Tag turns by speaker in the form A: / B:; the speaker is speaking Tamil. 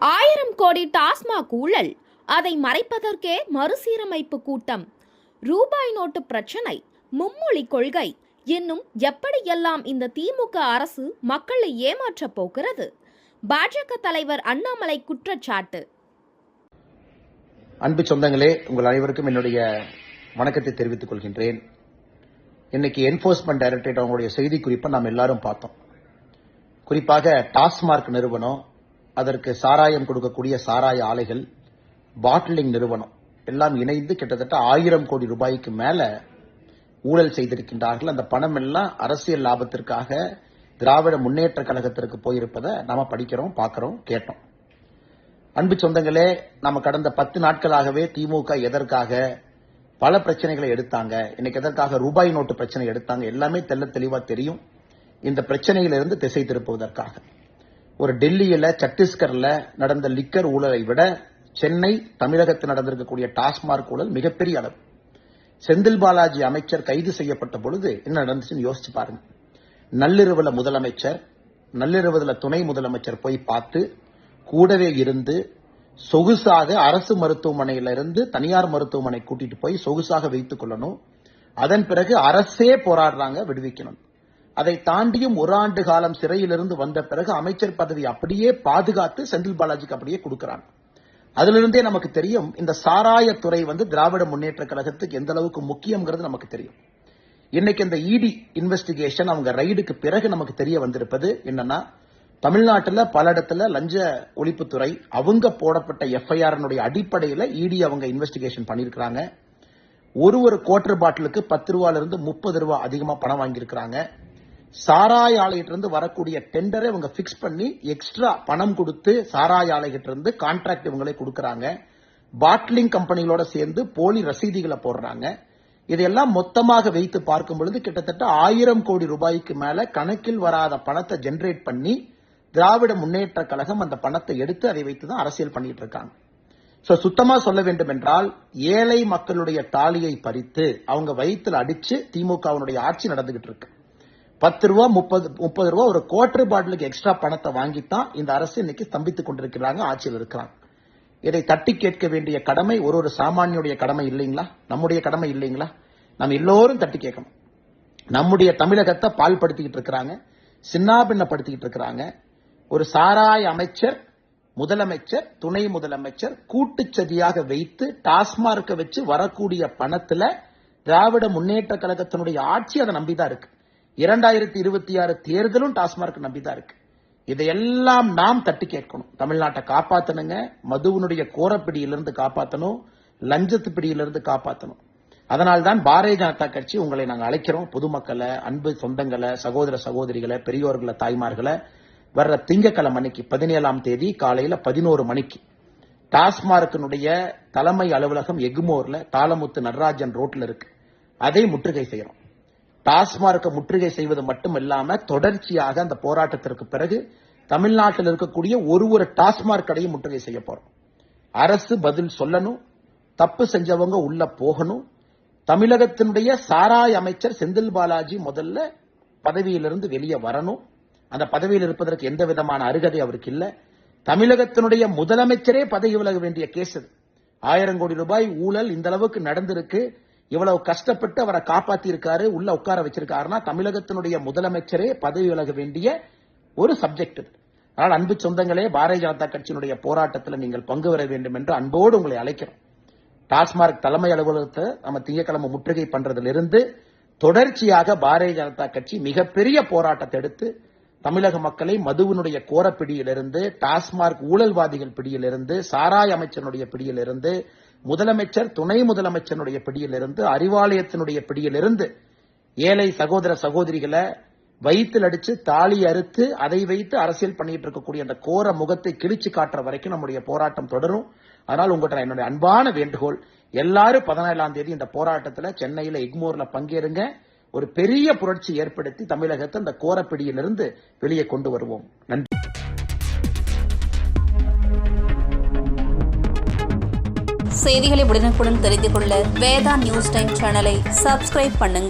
A: 1000 கோடி டாஸ்மாக் ஊழல், அதை மறைப்பதற்கே மறுசீரமைப்பு கூட்டம், ரூபாய் நோட்டு பிரச்சனை, மும்மொழி கொள்கை என்னும் எப்படியெல்லாம் இந்த திமுக அரசு மக்களை ஏமாற்றப் போகிறது? பாஜக தலைவர் அண்ணாமலை குற்றச்சாட்டு.
B: அன்பு சொந்தங்களே, உங்கள் அனைவருக்கும் என்னுடைய வணக்கத்தை தெரிவித்துக் கொள்கின்றேன். இன்னைக்கு என்போர்ஸ்மெண்ட் டைரக்டரேட் அவங்களுடைய செய்தி குறிப்பை நாம் எல்லாரும் பார்த்தோம். குறிப்பாக டாஸ்மார்க் நிறுவனம், அதற்கு சாராயம் கொடுக்கக்கூடிய சாராய ஆலைகள், பாட்டிலிங் நிறுவனம் எல்லாம் இணைந்து கிட்டத்தட்ட 1000 கோடி ரூபாய்க்கு மேல ஊழல் செய்திருக்கின்றார்கள். அந்த பணம் எல்லாம் அரசியல் லாபத்திற்காக திராவிட முன்னேற்ற கழகத்திற்கு போயிருப்பதை நாம படிக்கிறோம், பார்க்கிறோம், கேட்டோம். அன்பு சொந்தங்களே, நம்ம கடந்த 10 நாட்களாகவே திமுக எதற்காக பல பிரச்சனைகளை எடுத்தாங்க, இன்னைக்கு எதற்காக ரூபாய் நோட்டு பிரச்சனை எடுத்தாங்க, எல்லாமே தெள்ள தெளிவா தெரியும். இந்த பிரச்சனையிலிருந்து திசை திருப்புவதற்காக ஒரு டெல்லியில, சத்தீஸ்கர்ல நடந்த லிக்கர் ஊழலை விட சென்னை, தமிழகத்தில் நடந்திருக்கக்கூடிய டாஸ்மார்க் ஊழல் மிகப்பெரிய அளவு. செந்தில் பாலாஜி அமைச்சர் கைது செய்யப்பட்ட பொழுது என்ன நடந்துச்சுன்னு யோசிச்சு பாருங்க. நள்ளிரவுல முதலமைச்சர், நள்ளிரவுல துணை முதலமைச்சர் போய் பார்த்து கூடவே இருந்து சொகுசாக அரசு மருத்துவமனையிலிருந்து தனியார் மருத்துவமனை கூட்டிட்டு போய் சொகுசாக வைத்துக் கொள்ளணும். அதன் பிறகு அரசே போராடுறாங்க, விடுவிக்கணும். அதை தாண்டியும் 1 ஆண்டு காலம் சிறையிலிருந்து வந்த பிறகு அமைச்சர் பதவி அப்படியே பாதுகாத்து செந்தில் பாலாஜிக்கு அப்படியே கொடுக்கிறாங்க. அதிலிருந்தே நமக்கு தெரியும் இந்த சாராயத்துறை திராவிட முன்னேற்ற கழகத்துக்கு எந்த அளவுக்கு முக்கியங்கிறது நமக்கு தெரியும். இன்னைக்கு இந்த இடி இன்வெஸ்டிகேஷன் அவங்க ரைடுக்கு பிறகு நமக்கு தெரிய வந்திருப்பது என்னன்னா, தமிழ்நாட்டில் பல இடத்துல லஞ்ச ஒழிப்புத்துறை அவங்க போடப்பட்ட எஃப்ஐஆர் அடிப்படையில் இடி அவங்க இன்வெஸ்டிகேஷன் பண்ணிருக்காங்க. ஒரு குவார்டர் பாட்டிலுக்கு 10 ரூபாயிலிருந்து 30 ரூபாய் அதிகமா பணம் வாங்கியிருக்கிறாங்க. சாராய ஆலையிட்ட இருந்து வரக்கூடிய டெண்டரை இவங்க பிக்ஸ் பண்ணி எக்ஸ்ட்ரா பணம் கொடுத்து சாராய ஆலைகிட்ட இருந்து கான்ட்ராக்ட் இவங்களே கொடுக்கறாங்க. பாட்லிங் கம்பெனிகளோட சேர்ந்து போலி ரசீதிகளை போடுறாங்க. இதெல்லாம் மொத்தமாக வைத்து பார்க்கும் பொழுது கிட்டத்தட்ட 1000 கோடி ரூபாய்க்கு மேல கணக்கில் வராத பணத்தை ஜெனரேட் பண்ணி திராவிட முன்னேற்ற கழகம் அந்த பணத்தை எடுத்து அதை வைத்துதான் அரசியல் பண்ணிட்டு இருக்காங்க. சுத்தமா சொல்ல வேண்டும் என்றால், ஏழை மக்களுடைய தாலியை பறித்து அவங்க வயிற்றுல அடிச்சு திமுகவினுடைய ஆட்சி நடந்துகிட்டு இருக்கு. 10 ரூபா 30 ரூபா ஒரு குவார்டர் பாட்டிலுக்கு எக்ஸ்ட்ரா பணத்தை வாங்கித்தான் இந்த அரசு இன்னைக்கு ஸ்தம்பித்துக் கொண்டிருக்கிறாங்க, ஆட்சியில் இருக்கிறாங்க. இதை தட்டி கேட்க வேண்டிய கடமை ஒரு சாமானியுடைய கடமை இல்லைங்களா? நம்முடைய கடமை இல்லைங்களா? நம்ம எல்லோரும் தட்டி கேட்கணும். நம்முடைய தமிழகத்தை பால்படுத்திக்கிட்டு இருக்கிறாங்க, சின்னாபின்னப்படுத்திக்கிட்டு இருக்கிறாங்க. ஒரு சாராய அமைச்சர், முதலமைச்சர், துணை முதலமைச்சர் கூட்டுச்சதியாக வைத்து டாஸ்மார்க்கை வச்சு வரக்கூடிய பணத்துல திராவிட முன்னேற்ற கழகத்தினுடைய ஆட்சி அதை நம்பிதான் இருக்கு. 2026 தேர்தலும் டாஸ்மார்க் நம்பிதான் இருக்கு. இதையெல்லாம் நாம் தட்டி கேட்கணும். தமிழ்நாட்டை காப்பாத்தணுங்க, மதுவினுடைய கோரப்பிடியிலிருந்து காப்பாற்றணும், லஞ்சத்து பிடியிலிருந்து காப்பாற்றணும். அதனால்தான் பாரதிய ஜனதா கட்சி உங்களை நாங்கள் அழைக்கிறோம். பொதுமக்களை, அன்பு சொந்தங்களை, சகோதர சகோதரிகளை, பெரியோர்களை, தாய்மார்களை வர்ற திங்கட்கிழமை அன்னைக்கு 17ஆம் தேதி காலையில 11 மணிக்கு டாஸ்மார்க்கினுடைய தலைமை அலுவலகம் எக்மோர்ல தாளமுத்து நடராஜன் ரோட்ல இருக்கு. அதை முற்றுகை செய்யறோம். டாஸ்மார்க்கை முற்றுகை செய்வது மட்டும் இல்லாம தொடர்ச்சியாக அந்த போராட்டத்திற்கு பிறகு தமிழ்நாட்டில் இருக்கக்கூடிய ஒரு டாஸ்மார்க் கடையும் முற்றுகை செய்ய போறோம். அரசு பதில் சொல்லணும், தப்பு செஞ்சவங்க உள்ள போகணும். தமிழகத்தினுடைய சாராய அமைச்சர் செந்தில் பாலாஜி முதல்ல பதவியிலிருந்து வெளியே வரணும். அந்த பதவியில் இருப்பதற்கு எந்த விதமான அருகதை அவருக்கு இல்ல. தமிழகத்தினுடைய முதலமைச்சரே பதவி விலக வேண்டிய கேஸ். 1000 கோடி ரூபாய் ஊழல் இந்த அளவுக்கு நடந்திருக்கு. இவ்வளவு கஷ்டப்பட்டு அவரை காப்பாத்தி இருக்காரு, உள்ள உட்கார வச்சிருக்காருன்னா தமிழகத்தினுடைய முதலமைச்சரே பதவி விலக வேண்டிய ஒரு சப்ஜெக்ட். அதனால் அன்பு சொந்தங்களே, பாரதிய ஜனதா கட்சியினுடைய போராட்டத்தில் நீங்கள் பங்கு பெற வேண்டும் என்று அன்போடு உங்களை அழைக்கிறோம். டாஸ்மார்க் தலைமை அலுவலகத்தை நம்ம திங்கட்கிழமை முற்றுகை பண்றதிலிருந்து தொடர்ச்சியாக பாரதிய ஜனதா கட்சி மிகப்பெரிய போராட்டத்தை எடுத்து தமிழக மக்களை மதுவினுடைய கோரப்பிடியிலிருந்து, டாஸ்மார்க் ஊழல்வாதிகள் பிடியிலிருந்து, சாராய அமைச்சனுடைய பிடியிலிருந்து, முதலமைச்சர், துணை முதலமைச்சருடைய பிடியிலிருந்து, அறிவாலயத்தினுடைய பிடியிலிருந்து ஏழை சகோதர சகோதரிகளை வயிற்றில் அடிச்சு தாலி அறுத்து அதை வைத்து அரசியல் பண்ணிட்டு இருக்கக்கூடிய அந்த கோர முகத்தை கிழிச்சு காட்டுற வரைக்கும் நம்முடைய போராட்டம் தொடரும். அதனால் உங்கள்கிட்ட என்னுடைய அன்பான வேண்டுகோள், எல்லாரும் 17ஆம் தேதி இந்த போராட்டத்தில் சென்னையில எக்மோர்ல பங்கேறுங்க. ஒரு பெரிய புரட்சி ஏற்படுத்தி தமிழகத்தை அந்த கோரப்பிடியிலிருந்து வெளியே கொண்டு வருவோம். நன்றி.
C: செய்திகளை உடனுக்குடன் தெரிந்து கொள்ள வேதா நியூஸ் டைம் சேனலை சப்ஸ்கிரைப் பண்ணுங்க.